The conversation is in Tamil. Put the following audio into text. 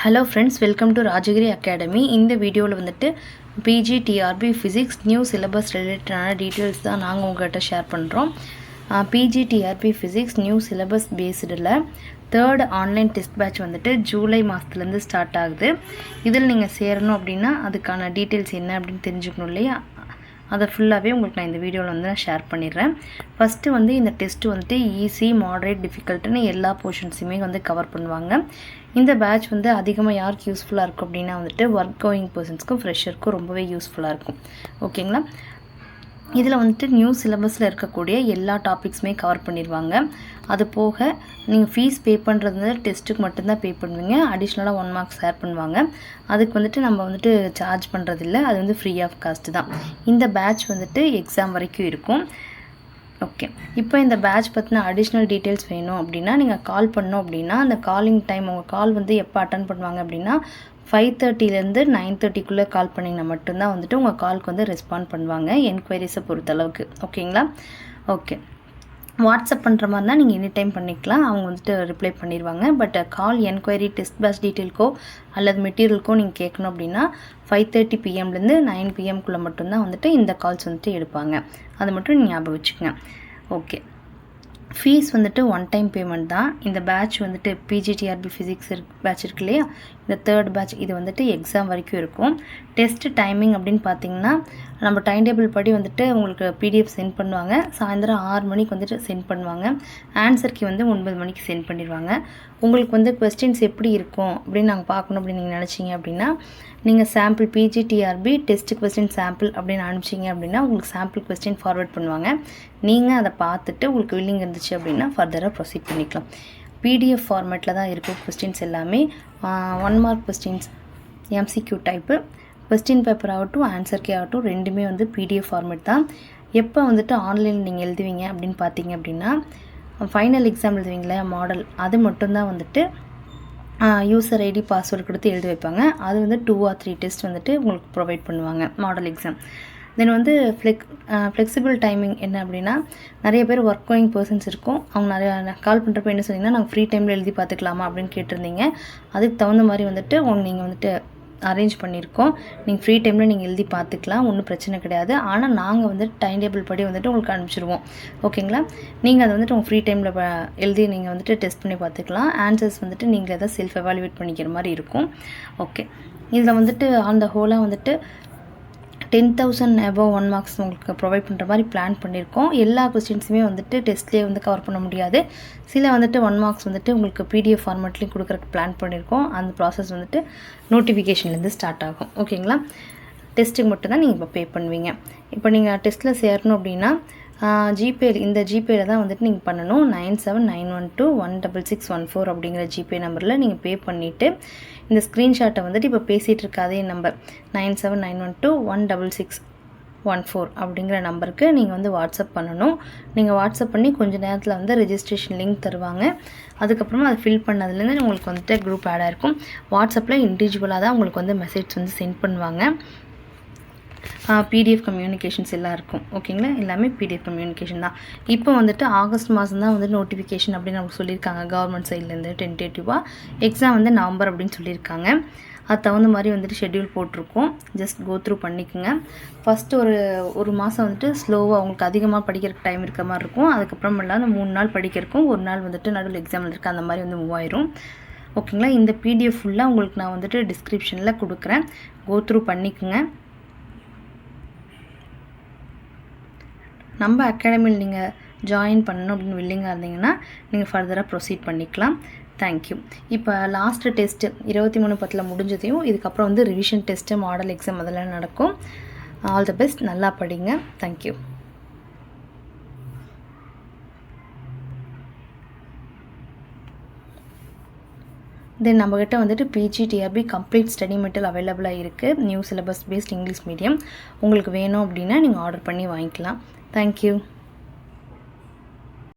Hello friends, welcome to Rajagiri Academy. இந்த வீடியோவில் வந்துட்டு PGTRB Physics நியூ சிலபஸ் ரிலேட்டடான டீட்டெயில்ஸ் தான் நாங்கள் உங்கள்கிட்ட ஷேர் பண்ணுறோம். PGTRB Physics நியூ சிலபஸ் பேஸ்டில் தேர்ட் ஆன்லைன் டெஸ்ட் பேட்ச் வந்துட்டு ஜூலை மாதத்துலேருந்து ஸ்டார்ட் ஆகுது. இதில் நீங்கள் சேரணும் அப்படின்னா அதுக்கான டீட்டெயில்ஸ் என்ன அப்படின்னு தெரிஞ்சுக்கணும் இல்லையா, அதை ஃபுல்லாகவே உங்களுக்கு நான் இந்த வீடியோவில் வந்து நான் ஷேர் பண்ணிடுறேன். ஃபஸ்ட்டு வந்து இந்த டெஸ்ட்டு வந்துட்டு ஈஸி, மாடரேட், டிஃபிகல்ட்டுன்னு எல்லா போர்ஷன்ஸுமே வந்து கவர் பண்ணுவாங்க. இந்த பேட்ச் வந்து அதிகமாக யாருக்கு யூஸ்ஃபுல்லாக இருக்கும் அப்படின்னா வந்துட்டு ஒர்க் கோயிங் பர்சன்ஸ்க்கும் ஃப்ரெஷருக்கும் ரொம்பவே யூஸ்ஃபுல்லாக இருக்கும். ஓகேங்களா, இதில் வந்துட்டு நியூ சிலபஸில் இருக்கக்கூடிய எல்லா டாபிக்ஸுமே கவர் பண்ணிடுவாங்க. அது போக நீங்கள் ஃபீஸ் பே பண்ணுறது வந்து டெஸ்ட்டுக்கு மட்டும்தான் பே பண்ணுவீங்க. அடிஷ்னலாக 1 மார்க்ஸ் ஷேர் பண்ணுவாங்க. அதுக்கு வந்துட்டு நம்ம வந்துட்டு சார்ஜ் பண்ணுறதில்ல, அது வந்து ஃப்ரீ ஆஃப் காஸ்ட்டு தான். இந்த பேட்ச் வந்துட்டு எக்ஸாம் வரைக்கும் இருக்கும். ஓகே, இப்போ இந்த பேட்ச் பற்றின அடிஷ்னல் டீட்டெயில்ஸ் வேணும் அப்படின்னா நீங்கள் கால் பண்ணோம் அப்படின்னா அந்த காலிங் டைம், உங்கள் கால் வந்து எப்போ அட்டன் பண்ணுவாங்க அப்படின்னா 5:30லேருந்து 9:30க்குள்ளே கால் பண்ணிங்கன்னா மட்டும்தான் வந்துட்டு உங்கள் காலுக்கு வந்து ரெஸ்பாண்ட் பண்ணுவாங்க, என்கொயரிஸை பொறுத்தளவுக்கு. ஓகேங்களா, ஓகே. வாட்ஸ்அப் பண்ணுற மாதிரி தான் நீங்கள் எனி டைம் பண்ணிக்கலாம், அவங்க வந்துட்டு ரிப்ளை பண்ணிடுவாங்க. But call enquiry, test batch டீட்டெயில்க்கோ அல்லது மெட்டீரியல்க்கோ நீங்கள் கேட்கணும் அப்படின்னா 5:30 PM-லேருந்து 9 PM-குள்ளே மட்டும்தான் வந்துட்டு இந்த கால்ஸ் வந்துட்டு எடுப்பாங்க. அது மட்டும் ஞாபகம் வச்சுக்கோங்க. ஓகே, ஃபீஸ் வந்துட்டு 1 டைம் பேமெண்ட் தான். இந்த பேட்ச் வந்துட்டு PGTRB ஃபிசிக்ஸ் பேட்ச் இருக்கு இல்லையா, இந்த தேர்ட் பேட்ச் இது வந்துட்டு எக்ஸாம் வரைக்கும் இருக்கும். டெஸ்ட் டைமிங் அப்படின்னு பார்த்தீங்கன்னா நம்ம டைம் டேபிள் படி வந்துட்டு உங்களுக்கு PDF சென்ட் பண்ணுவாங்க. சாயந்தரம் 6 மணிக்கு வந்துட்டு சென்ட் பண்ணுவாங்க. ஆன்சர் கீ வந்து 9 மணிக்கு சென்ட் பண்ணிடுவாங்க. உங்களுக்கு வந்து கொஸ்டின்ஸ் எப்படி இருக்கும் அப்படின்னு நாங்கள் பார்க்கணும் அப்படின்னு நீங்கள் நினச்சிங்க அப்படின்னா நீங்கள் sample PGTRB test question sample அப்படின்னு அனுப்பிச்சிங்க அப்படின்னா உங்களுக்கு சாம்பிள் கொஸ்டின் ஃபார்வர்ட் பண்ணுவாங்க. நீங்கள் அதை பார்த்துட்டு உங்களுக்கு வில்லிங் இருந்துச்சு அப்படின்னா ஃபர்தராக ப்ரொசீட் பண்ணிக்கலாம். PDF ஃபார்மேட்டில் தான் இருக்கும் கொஸ்டின்ஸ் எல்லாமே. 1 mark questions, MCQ type, question paper ஆகட்டும், ஆன்சர் கே ஆகட்டும், ரெண்டுமே வந்து PDF ஃபார்மேட் தான். எப்போ வந்துட்டு ஆன்லைனில் நீங்கள் எழுதுவீங்க அப்படின்னு பார்த்தீங்க அப்படின்னா ஃபைனல் எக்ஸாம் எழுதுவீங்களா மாடல், அது மட்டும்தான் வந்துட்டு யூசர் ஐடி பாஸ்வேர்டு கொடுத்து எழுதி வைப்பாங்க. அது வந்து 2 or 3 டெஸ்ட் வந்துட்டு உங்களுக்கு ப்ரொவைட் பண்ணுவாங்க மாடல் எக்ஸாம். தென் வந்து ஃப்ளெக்சிபிள் டைமிங் என்ன அப்படின்னா நிறைய பேர் ஒர்க் கோயிங் பர்சன்ஸ் இருக்கும். அவங்க நிறையா கால் பண்ணுறப்ப என்ன சொன்னீங்கன்னா நாங்கள் ஃப்ரீ டைமில் எழுதி பார்த்துக்கலாமா அப்படின்னு கேட்டிருந்தீங்க. அதுக்கு தகுந்த மாதிரி வந்துட்டு நீங்கள் வந்துட்டு அரேஞ்ச் பண்ணியிருக்கோம். நீங்கள் ஃப்ரீ டைமில் நீங்கள் எழுதி பார்த்துக்கலாம், ஒன்றும் பிரச்சனை கிடையாது. ஆனால் நாங்கள் வந்துட்டு டைம் டேபிள் படி வந்துட்டு உங்களுக்கு அனுப்பிச்சிடுவோம். ஓகேங்களா, நீங்கள் அதை வந்துட்டு உங்கள் ஃப்ரீ டைமில் எழுதி நீங்கள் வந்துட்டு டெஸ்ட் பண்ணி பார்த்துக்கலாம். ஆன்சர்ஸ் வந்துட்டு நீங்கள் எதாவது செல்ஃப் எவாலுவேட் பண்ணிக்கிற மாதிரி இருக்கும். ஓகே, இதில் வந்துட்டு ஆன் த ஹோலாக வந்துட்டு 10,000 above 1 மார்க்ஸ் உங்களுக்கு ப்ரொவைட் பண்ணுற மாதிரி பிளான் பண்ணியிருக்கோம். எல்லா கொஸ்டின்ஸுமே வந்துட்டு டெஸ்ட்லேயே வந்து கவர் பண்ண முடியாது. சில வந்துட்டு 1 மார்க்ஸ் வந்துட்டு உங்களுக்கு PDF ஃபார்மேட்லேயும் கொடுக்குறக்கு பிளான் பண்ணியிருக்கோம். அந்த ப்ராசஸ் வந்துட்டு நோட்டிஃபிகேஷன்லேருந்து ஸ்டார்ட் ஆகும். ஓகேங்களா, டெஸ்ட்டுக்கு மட்டும் தான் நீங்கள் இப்போ பே பண்ணுவீங்க. இப்போ நீங்கள் டெஸ்ட்டில் சேரணும் அப்படின்னா இந்த ஜிபேயில் தான் வந்துட்டு நீங்கள் பண்ணணும். 9791216614 அப்படிங்கிற ஜிபே நம்பரில் நீங்கள் பே பண்ணிவிட்டு இந்த ஸ்க்ரீன்ஷாட்டை வந்துட்டு இப்போ பேசிகிட்டு இருக்க அதே நம்பர் 9791216614 அப்படிங்கிற நம்பருக்கு நீங்கள் வந்து வாட்ஸ்அப் பண்ணணும். நீங்கள் வாட்ஸ்அப் பண்ணி கொஞ்சம் நேரத்தில் வந்து ரெஜிஸ்ட்ரேஷன் லிங்க் தருவாங்க. அதுக்கப்புறமா அதை ஃபில் பண்ணதுலேருந்து உங்களுக்கு வந்துட்டு குரூப் ஆட் ஆகிருக்கும். வாட்ஸ்அப்பில் இண்டிவிஜுவலாக தான் உங்களுக்கு வந்து மெசேஜ் வந்து சென்ட் பண்ணுவாங்க. PDF கம்யூனிகேஷன்ஸ் எல்லாம் இருக்கும். ஓகேங்களா, எல்லாமே PDF கம்யூனிகேஷன் தான். இப்போ வந்துட்டு ஆகஸ்ட் மாதம் தான் வந்து நோட்டிஃபிகேஷன் அப்படின்னு நமக்கு சொல்லியிருக்காங்க கவர்மெண்ட் சைட்லேருந்து. டென்டேட்டிவாக எக்ஸாம் வந்து நவம்பர் அப்படின்னு சொல்லியிருக்காங்க. அது தகுந்த மாதிரி வந்துட்டு ஷெட்யூல் போட்டிருக்கோம். ஜஸ்ட் கோ த்ரூ பண்ணிக்கோங்க. ஃபஸ்ட்டு ஒரு மாதம் வந்துட்டு ஸ்லோவாக உங்களுக்கு அதிகமாக படிக்கிறதுக்கு டைம் இருக்க மாதிரி இருக்கும். அதுக்கப்புறம் அந்த 3 நாள் படிக்கிறக்கும் 1 நாள் வந்துட்டு நடுவில் எக்ஸாம் இருக்குது, அந்த மாதிரி வந்து மூவ் ஆயிரும். ஓகேங்களா, இந்த PDF ஃபுல்லாக உங்களுக்கு நான் வந்துட்டு டிஸ்கிரிப்ஷனில் கொடுக்குறேன், கோ த்ரூ பண்ணிக்கோங்க. நம்ம அகாடமியில் நீங்கள் ஜாயின் பண்ணணும் அப்படின்னு வில்லிங்காக இருந்தீங்கன்னா நீங்கள் ஃபர்தராக ப்ரொசீட் பண்ணிக்கலாம். தேங்க்யூ. இப்போ லாஸ்ட்டு டெஸ்ட்டு 23/10 முடிஞ்சதையும் இதுக்கப்புறம் வந்து ரிவிஷன் டெஸ்ட்டு, மாடல் எக்ஸாம் அதெல்லாம் நடக்கும். ஆல் தி பெஸ்ட், நல்லா படிங்க. தேங்க்யூ. தென் நம்மக்கிட்ட வந்துட்டு PGTRB கம்ப்ளீட் ஸ்டடி மெட்டீரியல் அவைலபிளாக இருக்குது. New syllabus based English medium உங்களுக்கு வேணும் அப்படின்னா நீங்கள் ஆர்டர் பண்ணி வாங்கிக்கலாம். தேங்க்யூ.